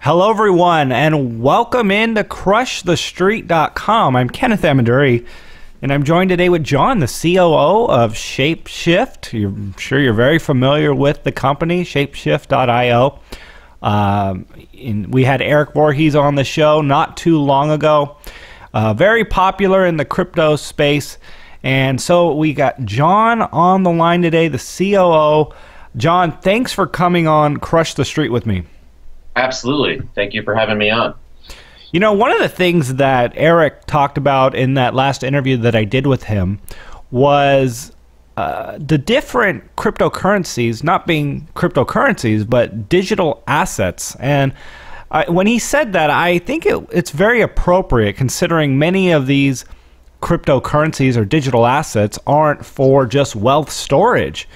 Hello, everyone, and welcome in to CrushTheStreet.com. I'm Kenneth Amaduri, and I'm joined today with Jon, the COO of Shapeshift. I'm sure you're very familiar with the company, Shapeshift.io. We had Eric Voorhees on the show not too long ago. Very popular in the crypto space. And so we got Jon on the line today, the COO. Jon, thanks for coming on Crush the Street with me. Absolutely. Thank you for having me on. You know, one of the things that Eric talked about in that last interview that I did with him was the different cryptocurrencies, not being cryptocurrencies, but digital assets. And when he said that, I think it's very appropriate considering many of these cryptocurrencies or digital assets aren't for just wealth storage.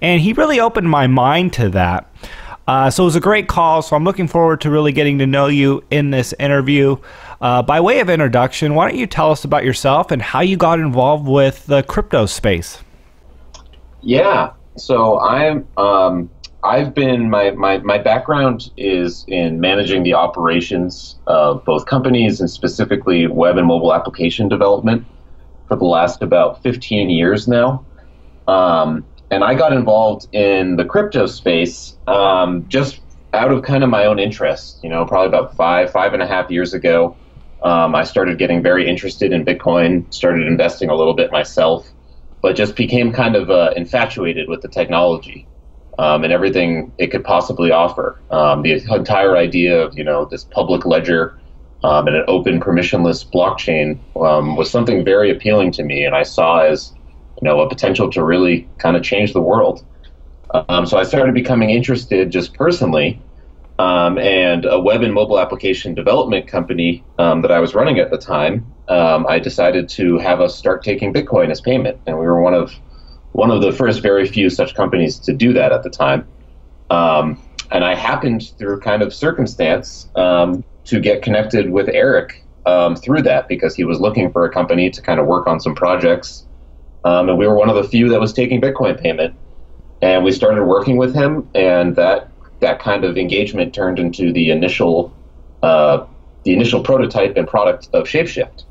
And he really opened my mind to that. So it was a great call, so I'm looking forward to really getting to know you in this interview. By way of introduction, why don't you tell us about yourself and how you got involved with the crypto space? Yeah, so I've been, my background is in managing the operations of both companies and specifically web and mobile application development for the last about 15 years now. And I got involved in the crypto space just out of kind of my own interest. You know, probably about five and a half years ago, I started getting very interested in Bitcoin, started investing a little bit myself, but just became kind of infatuated with the technology and everything it could possibly offer. The entire idea of, you know, this public ledger and an open permissionless blockchain was something very appealing to me, and I saw as a potential to really kind of change the world. So I started becoming interested just personally, and a web and mobile application development company that I was running at the time, I decided to have us start taking Bitcoin as payment, and we were one of the first very few such companies to do that at the time. And I happened through kind of circumstance to get connected with Eric through that, because he was looking for a company to kind of work on some projects. And we were one of the few that was taking Bitcoin payment, and we started working with him, and that kind of engagement turned into the initial prototype and product of Shapeshift.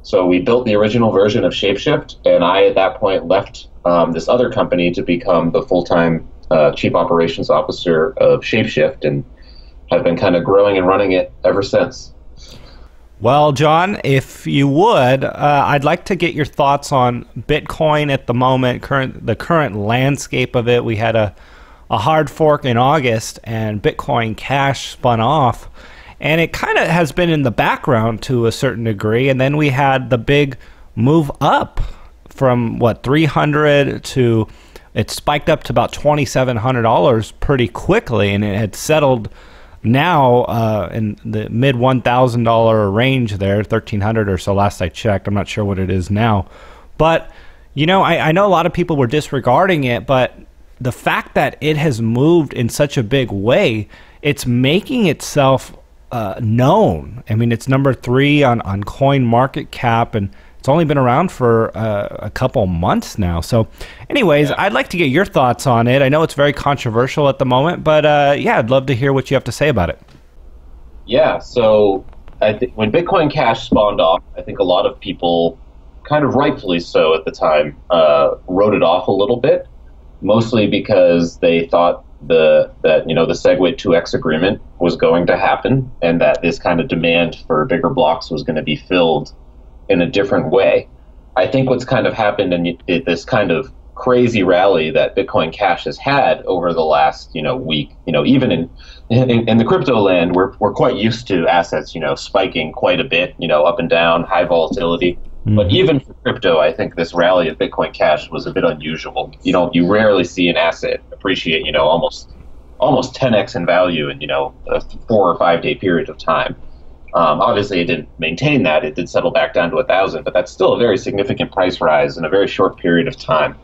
So we built the original version of Shapeshift, and I at that point left this other company to become the full-time chief operations officer of Shapeshift, and have been kind of growing and running it ever since. Well, Jon, if you would, I'd like to get your thoughts on Bitcoin at the moment, the current landscape of it. We had a hard fork in August, and Bitcoin Cash spun off, and it kind of has been in the background to a certain degree. And then we had the big move up from, what, 300 to, it spiked up to about $2,700 pretty quickly, and it had settled now in the mid $1,000 range there, 1,300 or so last I checked. I'm not sure what it is now. But, you know, I know a lot of people were disregarding it, but the fact that it has moved in such a big way, it's making itself known. I mean, it's number 3 on CoinMarketCap, and it's only been around for a couple months now. So anyways, yeah. I'd like to get your thoughts on it. I know it's very controversial at the moment, but yeah, I'd love to hear what you have to say about it. Yeah, so I think when Bitcoin Cash spawned off, I think a lot of people, kind of rightfully so at the time, wrote it off a little bit, mostly because they thought that the SegWit 2x agreement was going to happen, and that this kind of demand for bigger blocks was going to be filled in a different way. I think what's kind of happened in this kind of crazy rally that Bitcoin Cash has had over the last week, even in the crypto land, we're quite used to assets spiking quite a bit, up and down, high volatility. Mm-hmm. But even for crypto, I think this rally of Bitcoin Cash was a bit unusual. You rarely see an asset appreciate almost 10x in value in a 4 or 5 day period of time. Obviously, it didn't maintain that. It did settle back down to 1,000, but that's still a very significant price rise in a very short period of time.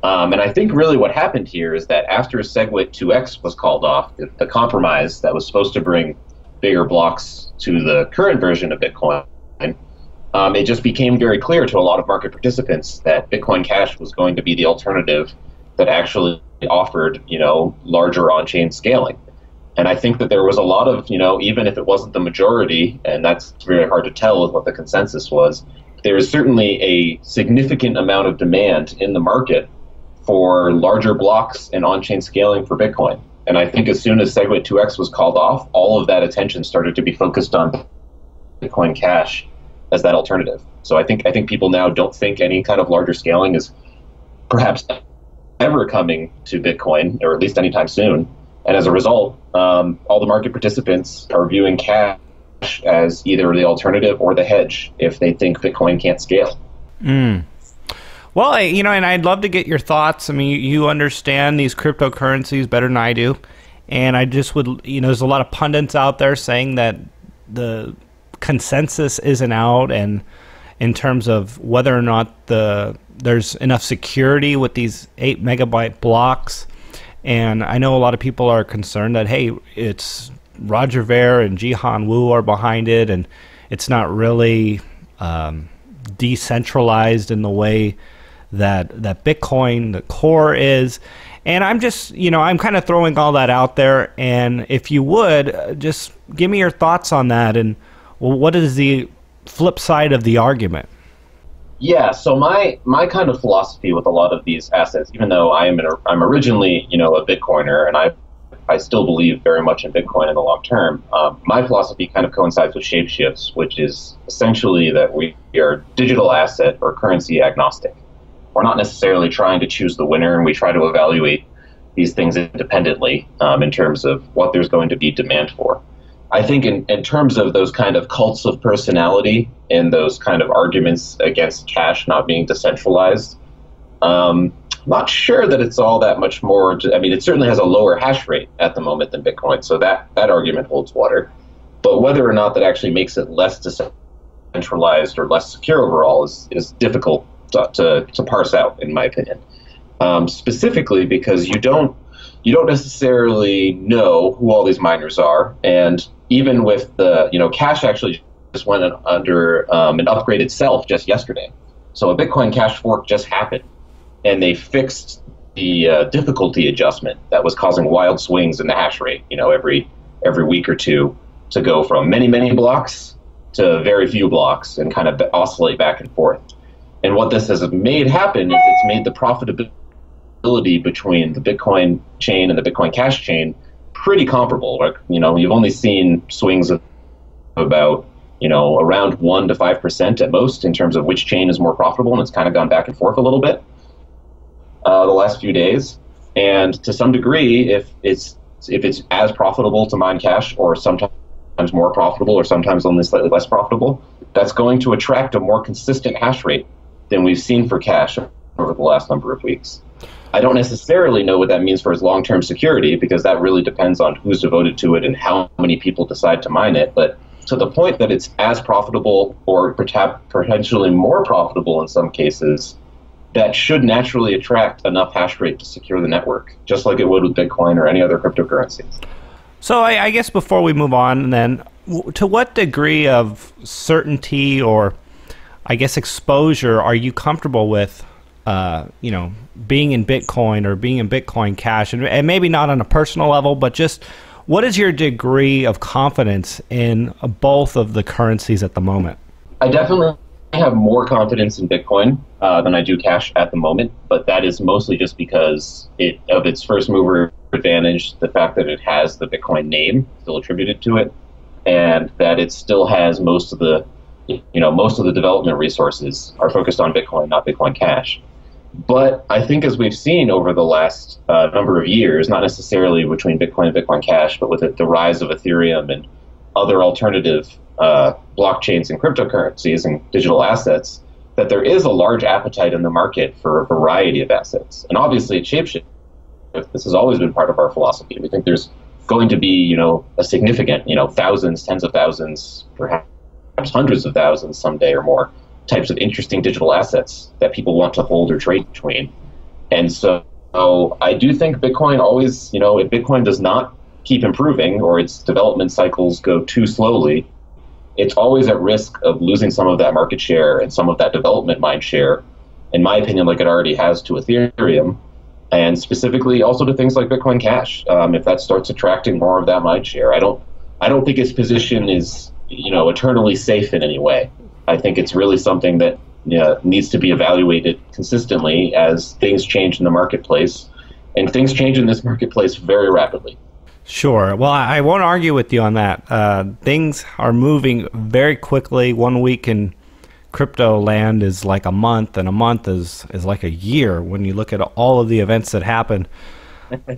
And I think really what happened here is that after SegWit 2x was called off, the compromise that was supposed to bring bigger blocks to the current version of Bitcoin, it just became very clear to a lot of market participants that Bitcoin Cash was going to be the alternative that actually offered, larger on-chain scaling. And I think that there was a lot of, even if it wasn't the majority, and that's very hard to tell with what the consensus was, there is certainly a significant amount of demand in the market for larger blocks and on-chain scaling for Bitcoin. And I think as soon as SegWit 2x was called off, all of that attention started to be focused on Bitcoin Cash as that alternative. So I think people now don't think any kind of larger scaling is perhaps ever coming to Bitcoin, or at least anytime soon. And as a result, all the market participants are viewing cash as either the alternative or the hedge if they think Bitcoin can't scale. Well, and I'd love to get your thoughts. I mean, you understand these cryptocurrencies better than I do. And I just would, there's a lot of pundits out there saying that the consensus isn't out, and in terms of whether or not there's enough security with these 8 megabyte blocks. And I know a lot of people are concerned that, hey, it's Roger Ver and Jihan Wu are behind it, and it's not really decentralized in the way that Bitcoin, the core, is. And I'm just, I'm kind of throwing all that out there. And if you would, just give me your thoughts on that. And what is the flip side of the argument? Yeah, so my kind of philosophy with a lot of these assets, even though I'm originally, a Bitcoiner, and I still believe very much in Bitcoin in the long term, my philosophy kind of coincides with Shapeshift's, which is essentially that we are digital asset or currency agnostic. We're not necessarily trying to choose the winner, and we try to evaluate these things independently in terms of what there's going to be demand for. I think in terms of those kind of cults of personality and those kind of arguments against cash not being decentralized, not sure that it's all that much more. I mean, it certainly has a lower hash rate at the moment than Bitcoin, so that argument holds water. But whether or not that actually makes it less decentralized or less secure overall is difficult to parse out, in my opinion. Specifically because you don't necessarily know who all these miners are, and even with the, Cash actually just went under an upgrade itself just yesterday. So a Bitcoin Cash fork just happened, and they fixed the difficulty adjustment that was causing wild swings in the hash rate, every week or two, to go from many blocks to very few blocks and kind of oscillate back and forth. And what this has made happen is it's made the profitability between the Bitcoin chain and the Bitcoin Cash chain pretty comparable. Like, you've only seen swings of about, around 1 to 5% at most in terms of which chain is more profitable, and it's kind of gone back and forth a little bit the last few days. And to some degree, if it's as profitable to mine cash, or sometimes more profitable, or sometimes only slightly less profitable, that's going to attract a more consistent hash rate than we've seen for cash over the last number of weeks. I don't necessarily know what that means for its long-term security, because that really depends on who's devoted to it and how many people decide to mine it. But to the point that it's as profitable, or potentially more profitable in some cases, that should naturally attract enough hash rate to secure the network, just like it would with Bitcoin or any other cryptocurrencies. So I guess before we move on, then, to what degree of certainty or, I guess, exposure are you comfortable with, being in Bitcoin or being in Bitcoin Cash, and maybe not on a personal level, but just what is your degree of confidence in both of the currencies at the moment? I definitely have more confidence in Bitcoin than I do Cash at the moment, but that is mostly just because of its first mover advantage, the fact that it has the Bitcoin name still attributed to it, and that it still has most of the development resources are focused on Bitcoin, not Bitcoin Cash. But I think, as we've seen over the last number of years, not necessarily between Bitcoin and Bitcoin Cash, but with the rise of Ethereum and other alternative blockchains and cryptocurrencies and digital assets, that there is a large appetite in the market for a variety of assets. And obviously at Shapeshift, this has always been part of our philosophy. We think there's going to be, a significant, thousands, tens of thousands, perhaps hundreds of thousands someday or more, types of interesting digital assets that people want to hold or trade between. And so I do think Bitcoin always, if Bitcoin does not keep improving, or its development cycles go too slowly, it's always at risk of losing some of that market share and some of that development mind share, in my opinion, like it already has to Ethereum, and specifically also to things like Bitcoin Cash. If that starts attracting more of that mind share, I don't think its position is, eternally safe in any way. I think it's really something that needs to be evaluated consistently as things change in the marketplace, and things change in this marketplace very rapidly. Sure. Well, I won't argue with you on that. Things are moving very quickly. 1 week in crypto land is like a month, and a month is like a year when you look at all of the events that happen.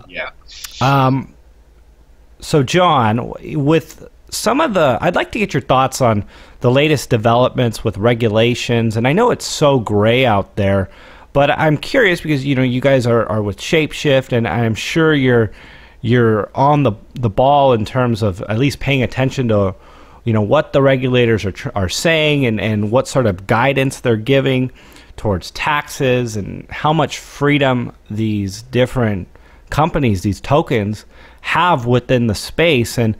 Yeah. So, John, with some of I'd like to get your thoughts on the latest developments with regulations. And I know it's so gray out there, but I'm curious because, you guys are with Shapeshift, and I'm sure you're on the ball in terms of at least paying attention to, what the regulators are saying and what sort of guidance they're giving towards taxes and how much freedom these different companies, these tokens, have within the space. And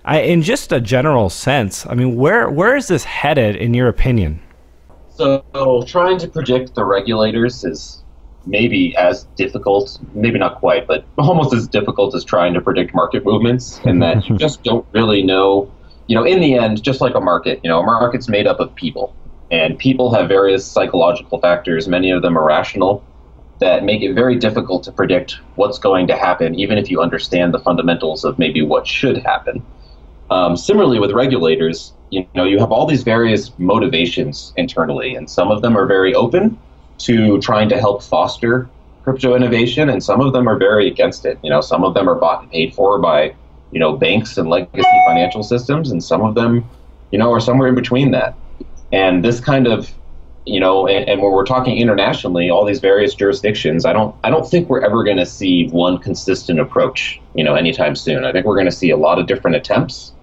in just a general sense, I mean, where is this headed in your opinion? So trying to predict the regulators is maybe as difficult, maybe not quite, but almost as difficult as trying to predict market movements, in that you just don't really know, in the end, just like a market, a market's made up of people, and people have various psychological factors, many of them irrational, that make it very difficult to predict what's going to happen, even if you understand the fundamentals of maybe what should happen. Similarly with regulators, you have all these various motivations internally, and some of them are very open to trying to help foster crypto innovation, and some of them are very against it. Some of them are bought and paid for by, banks and legacy financial systems, and some of them, are somewhere in between that. And this kind of, and when we're talking internationally, all these various jurisdictions, I don't think we're ever going to see one consistent approach, anytime soon. I think we're going to see a lot of different attempts.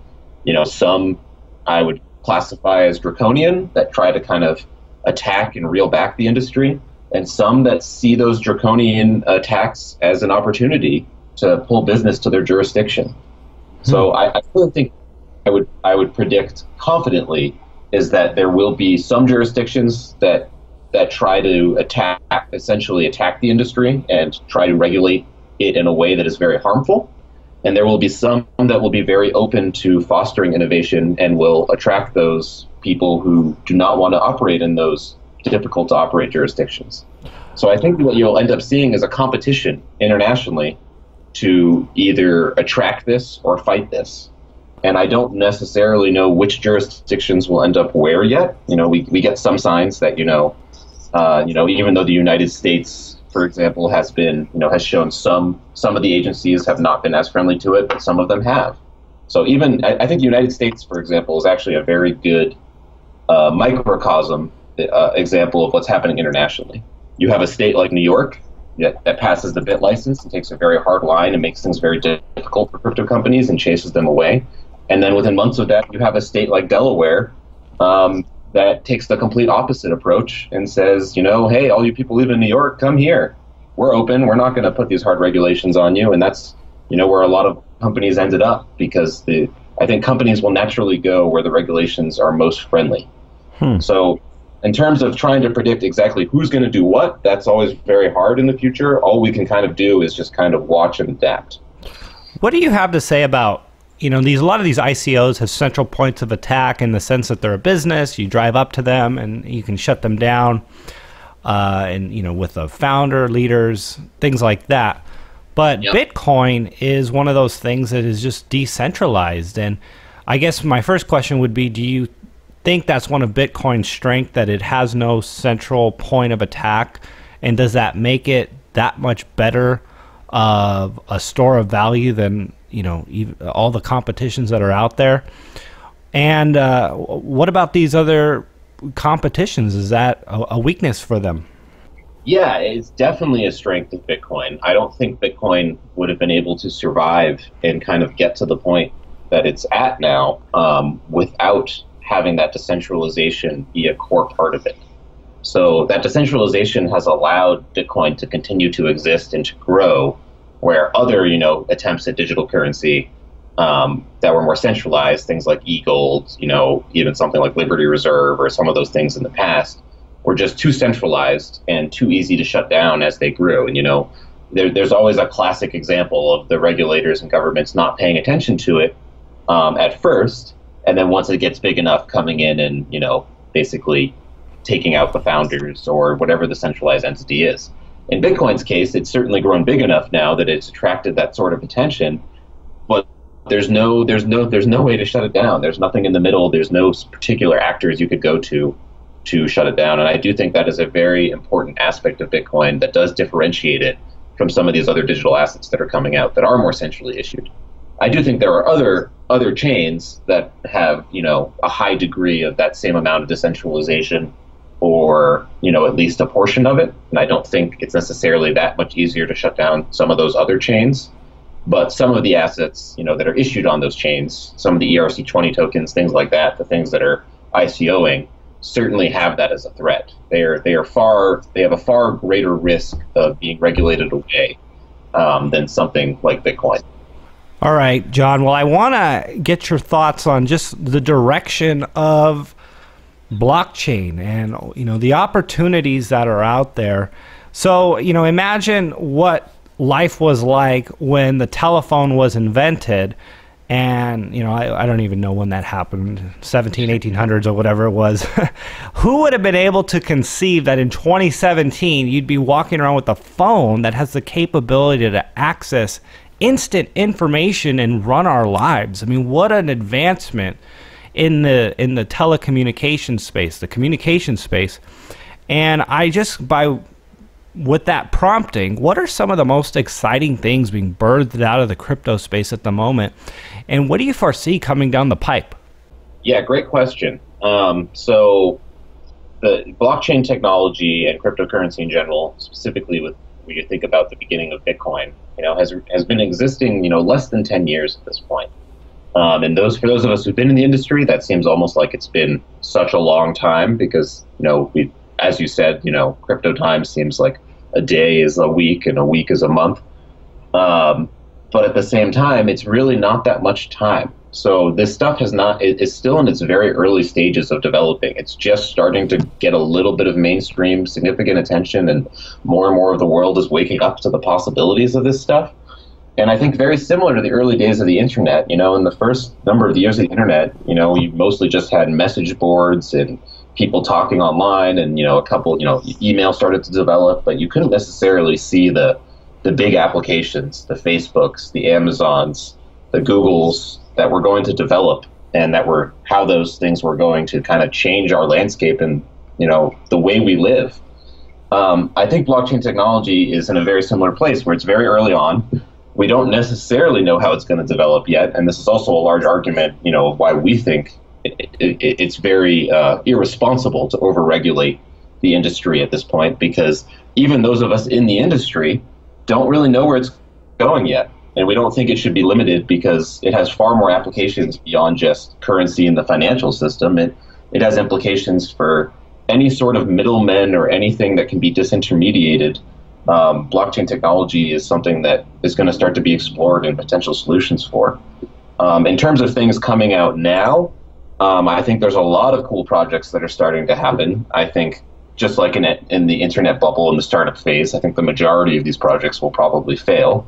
Some I would classify as draconian, that try to kind of attack and reel back the industry, and some that see those draconian attacks as an opportunity to pull business to their jurisdiction. So I really think I would predict confidently is that there will be some jurisdictions that try to essentially attack the industry and try to regulate it in a way that is very harmful. And there will be some that will be very open to fostering innovation and will attract those people who do not want to operate in those difficult to operate jurisdictions. So I think what you'll end up seeing is a competition internationally to either attract this or fight this. And I don't necessarily know which jurisdictions will end up where yet. We get some signs that, even though the United States, for example, has shown some of the agencies have not been as friendly to it, but some of them have. So I think the United States, for example, is actually a very good microcosm example of what's happening internationally. You have a state like New York that passes the BIT license and takes a very hard line and makes things very difficult for crypto companies and chases them away. And then within months of that, you have a state like Delaware that takes the complete opposite approach and says, hey, all you people live in New York, come here. We're open. We're not going to put these hard regulations on you. And that's, where a lot of companies ended up, because I think companies will naturally go where the regulations are most friendly. So in terms of trying to predict exactly who's going to do what, that's always very hard in the future. All we can kind of do is just kind of watch and adapt. What do you have to say about, a lot of these ICOs have central points of attack in the sense that they're a business. You drive up to them and you can shut them down, and with the founder, leaders, things like that. But yep. Bitcoin is one of those things that is just decentralized. And I guess my first question would be, do you think that's one of Bitcoin's strengths, that it has no central point of attack? And does that make it that much better of a store of value than all the competitions that are out there? And what about these other competitions? Is that a weakness for them? Yeah, it's definitely a strength of Bitcoin. I don't think Bitcoin would have been able to survive and kind of get to the point that it's at now without having that decentralization be a core part of it. So that decentralization has allowed Bitcoin to continue to exist and to grow, where other, attempts at digital currency that were more centralized, things like e-gold, even something like Liberty Reserve or some of those things in the past, were just too centralized and too easy to shut down as they grew. And, there's always a classic example of the regulators and governments not paying attention to it at first, and then once it gets big enough, coming in and basically taking out the founders or whatever the centralized entity is. In Bitcoin's case, it's certainly grown big enough now that it's attracted that sort of attention, but there's no way to shut it down. There's nothing in the middle. There's no particular actors you could go to shut it down. And I do think that is a very important aspect of Bitcoin that does differentiate it from some of these other digital assets that are coming out that are more centrally issued. I do think there are other chains that have, a high degree of that same amount of decentralization, or, at least a portion of it. And I don't think it's necessarily that much easier to shut down some of those other chains. But some of the assets, that are issued on those chains, some of the ERC20 tokens, things like that, the things that are ICOing, certainly have that as a threat. They have a far greater risk of being regulated away than something like Bitcoin. All right, Jon. Well, I want to get your thoughts on just the direction of blockchain and the opportunities that are out there. So imagine what life was like when the telephone was invented, and I don't even know when that happened, 1800s or whatever it was. Who would have been able to conceive that in 2017 you'd be walking around with a phone that has the capability to access instant information and run our lives? I mean, what an advancement in the telecommunications space, the communication space. And with that prompting, what are some of the most exciting things being birthed out of the crypto space at the moment? And what do you foresee coming down the pipe? Yeah, great question. So the blockchain technology and cryptocurrency in general, specifically when you think about the beginning of Bitcoin, has been existing, less than 10 years at this point. And for those of us who've been in the industry, that seems almost like it's been such a long time because, as you said, crypto time seems like a day is a week and a week is a month. But at the same time, it's really not that much time. So this stuff is still in its very early stages of developing. It's just starting to get a little bit of mainstream significant attention, and more of the world is waking up to the possibilities of this stuff. And I think very similar to the early days of the internet, in the first number of years of the internet, we mostly just had message boards and people talking online, and, a couple, email started to develop, but you couldn't necessarily see the big applications, the Facebooks, the Amazons, the Googles that were going to develop, and how those things were going to kind of change our landscape and, the way we live. I think blockchain technology is in a very similar place where it's very early on. We don't necessarily know how it's going to develop yet, and this is also a large argument, of why we think it's very irresponsible to overregulate the industry at this point, because even those of us in the industry don't really know where it's going yet, and we don't think it should be limited because it has far more applications beyond just currency in the financial system. It has implications for any sort of middlemen or anything that can be disintermediated. Blockchain technology is something that is going to start to be explored and potential solutions for. In terms of things coming out now, I think there's a lot of cool projects that are starting to happen. I think just like in the internet bubble in the startup phase, I think the majority of these projects will probably fail.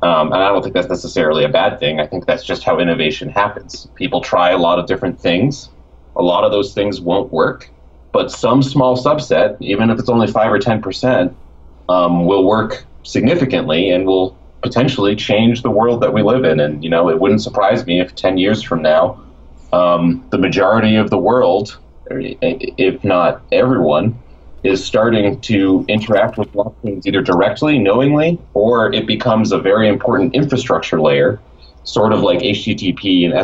And I don't think that's necessarily a bad thing. I think that's just how innovation happens. People try a lot of different things. A lot of those things won't work, but some small subset, even if it's only 5 or 10%, will work significantly and will potentially change the world that we live in. And, it wouldn't surprise me if 10 years from now, the majority of the world, if not everyone, is starting to interact with blockchains either directly, knowingly, or it becomes a very important infrastructure layer, sort of like HTTP and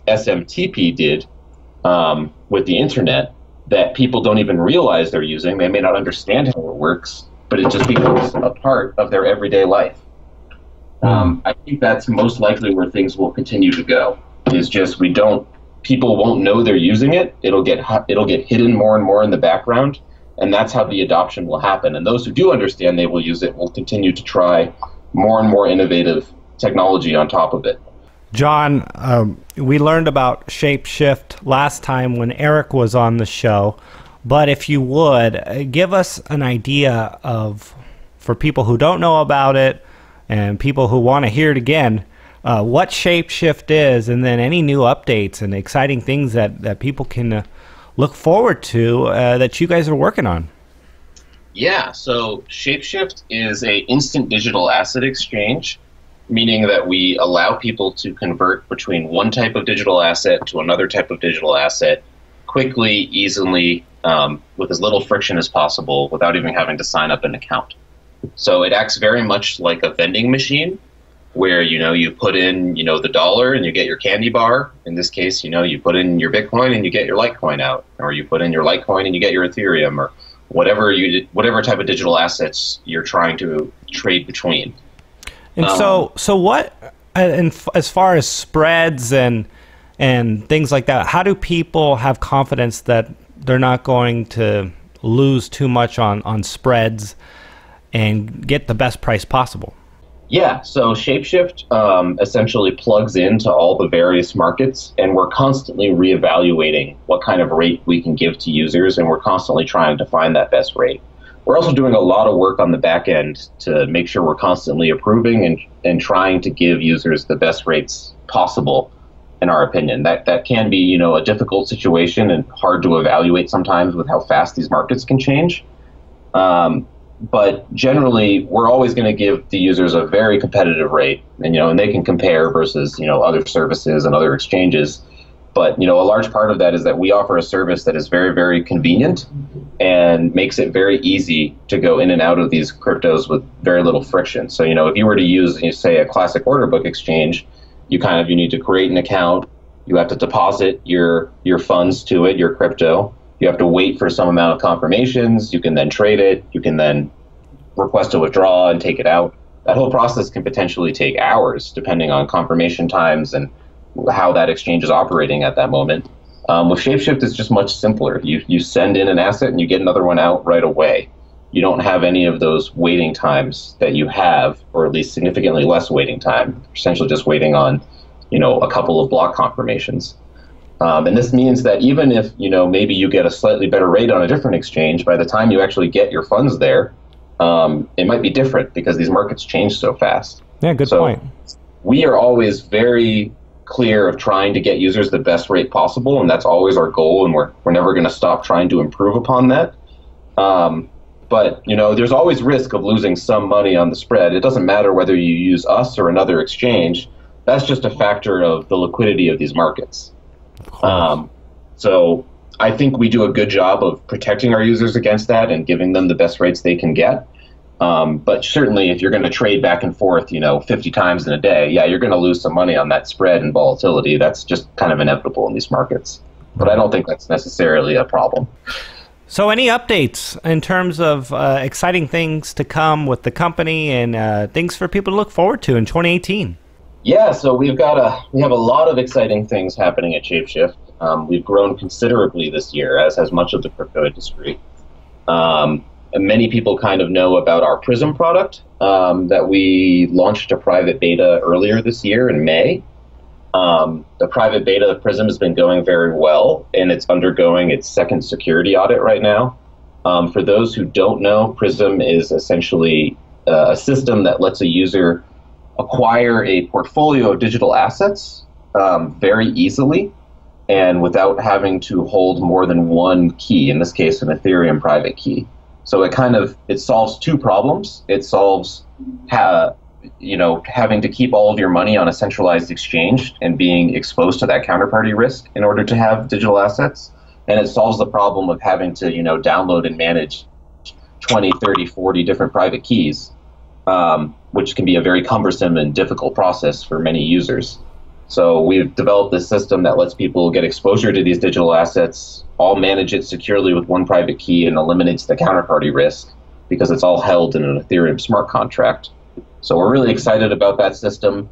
SMTP did with the internet, that people don't even realize they're using. They may not understand how it works, but it just becomes a part of their everyday life. I think that's most likely where things will continue to go. Is just people won't know they're using it. It'll get hidden more and more in the background, and that's how the adoption will happen. And those who do understand they will use it will continue to try more and more innovative technology on top of it. Jon, we learned about Shapeshift last time when Eric was on the show, but if you would, give us an idea of for people who don't know about it and people who want to hear it again, what Shapeshift is, and then any new updates and exciting things that people can look forward to that you guys are working on. Yeah, so Shapeshift is a instant digital asset exchange, meaning that we allow people to convert between one type of digital asset to another type of digital asset quickly, easily, with as little friction as possible without even having to sign up an account. So it acts very much like a vending machine where, you put in, the dollar and you get your candy bar. In this case, you put in your Bitcoin and you get your Litecoin out, or you put in your Litecoin and you get your Ethereum, or whatever type of digital assets you're trying to trade between. And so what, and as far as spreads and things like that, how do people have confidence that they're not going to lose too much on spreads and get the best price possible? Yeah, so Shapeshift essentially plugs into all the various markets, and we're constantly reevaluating what kind of rate we can give to users, and we're constantly trying to find that best rate. We're also doing a lot of work on the back end to make sure we're constantly approving and trying to give users the best rates possible, in our opinion. That can be, a difficult situation and hard to evaluate sometimes with how fast these markets can change. But generally, we're always going to give the users a very competitive rate, and they can compare versus other services and other exchanges. But a large part of that is that we offer a service that is very, very convenient and makes it very easy to go in and out of these cryptos with very little friction. So if you were to use, say, a classic order book exchange, you need to create an account. You have to deposit your funds to it, your crypto. You have to wait for some amount of confirmations. You can then trade it. You can then request a withdrawal and take it out. That whole process can potentially take hours, depending on confirmation times and how that exchange is operating at that moment. With Shapeshift, it's just much simpler. You send in an asset and you get another one out right away. You don't have any of those waiting times that you have, or at least significantly less waiting time. Essentially just waiting on, a couple of block confirmations. And this means that even if, maybe you get a slightly better rate on a different exchange, by the time you actually get your funds there, it might be different because these markets change so fast. Yeah, good point. We are always very clear of trying to get users the best rate possible, and that's always our goal, and we're never going to stop trying to improve upon that. But, there's always risk of losing some money on the spread. It doesn't matter whether you use us or another exchange. That's just a factor of the liquidity of these markets. So I think we do a good job of protecting our users against that and giving them the best rates they can get. But certainly if you're going to trade back and forth, 50 times in a day, yeah, you're going to lose some money on that spread and volatility. That's just kind of inevitable in these markets. But I don't think that's necessarily a problem. So any updates in terms of exciting things to come with the company and things for people to look forward to in 2018? Yeah, so we have a lot of exciting things happening at Shapeshift. We've grown considerably this year, as has much of the crypto industry. Many people kind of know about our Prism product that we launched a private beta earlier this year in May. The private beta of Prism has been going very well, and it's undergoing its second security audit right now. For those who don't know, Prism is essentially a system that lets a user acquire a portfolio of digital assets very easily and without having to hold more than one key, in this case an Ethereum private key. So it solves two problems. It solves having to keep all of your money on a centralized exchange and being exposed to that counterparty risk in order to have digital assets. And it solves the problem of having to download and manage 20, 30, 40 different private keys, which can be a very cumbersome and difficult process for many users. So we've developed this system that lets people get exposure to these digital assets, all manage it securely with one private key, and eliminates the counterparty risk because it's all held in an Ethereum smart contract. So we're really excited about that system.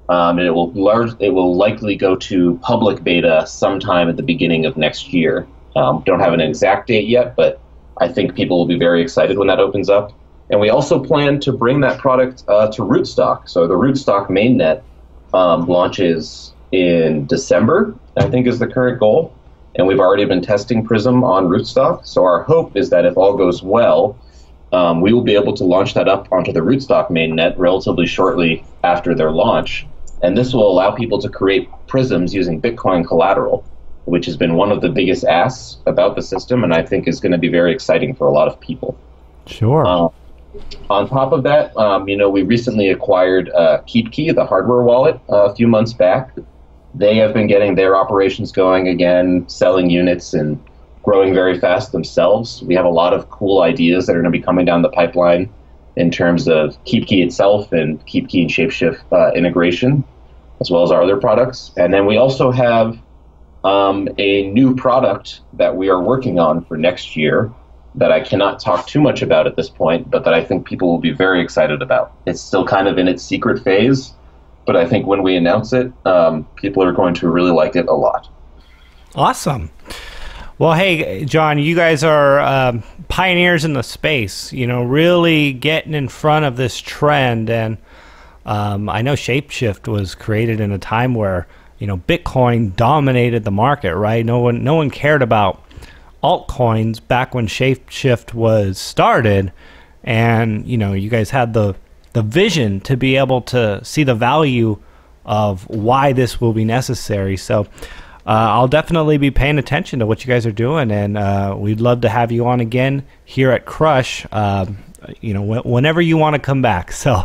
And it will likely go to public beta sometime at the beginning of next year. Don't have an exact date yet, but I think people will be very excited when that opens up. And we also plan to bring that product to Rootstock. So the Rootstock mainnet launches in December, I think is the current goal. And we've already been testing Prism on Rootstock. So our hope is that if all goes well, we will be able to launch that up onto the Rootstock mainnet relatively shortly after their launch. And this will allow people to create prisms using Bitcoin collateral, which has been one of the biggest asks about the system, and I think is going to be very exciting for a lot of people. Sure. On top of that, we recently acquired KeepKey, the hardware wallet, a few months back. They have been getting their operations going again, selling units and growing very fast themselves. We have a lot of cool ideas that are going to be coming down the pipeline in terms of KeepKey itself and KeepKey and Shapeshift integration, as well as our other products. And then we also have a new product that we are working on for next year that I cannot talk too much about at this point, but that I think people will be very excited about. It's still kind of in its secret phase, but I think when we announce it, people are going to really like it a lot. Awesome. Well, hey, Jon, you guys are pioneers in the space, really getting in front of this trend. And I know Shapeshift was created in a time where, Bitcoin dominated the market, right? No one cared about altcoins back when Shapeshift was started. And, you guys had the vision to be able to see the value of why this will be necessary. So I'll definitely be paying attention to what you guys are doing, and we'd love to have you on again here at Crush, whenever you want to come back. So,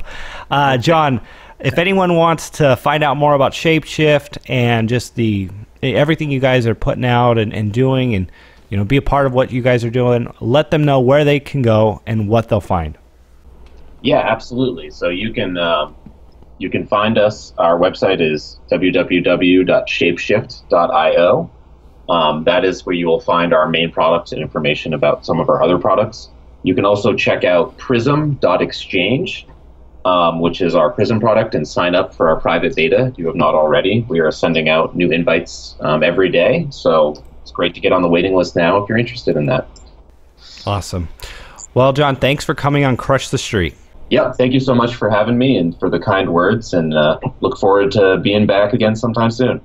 Jon, if anyone wants to find out more about Shapeshift and just everything you guys are putting out and doing, and be a part of what you guys are doing, let them know where they can go and what they'll find. Yeah, absolutely. So you can find us. Our website is www.shapeshift.io. That is where you will find our main product and information about some of our other products. You can also check out prism.exchange, which is our Prism product, and sign up for our private beta if you have not already. We are sending out new invites every day, so it's great to get on the waiting list now if you're interested in that. Awesome. Well, Jon, thanks for coming on Crush the Street. Yeah, thank you so much for having me and for the kind words, and look forward to being back again sometime soon.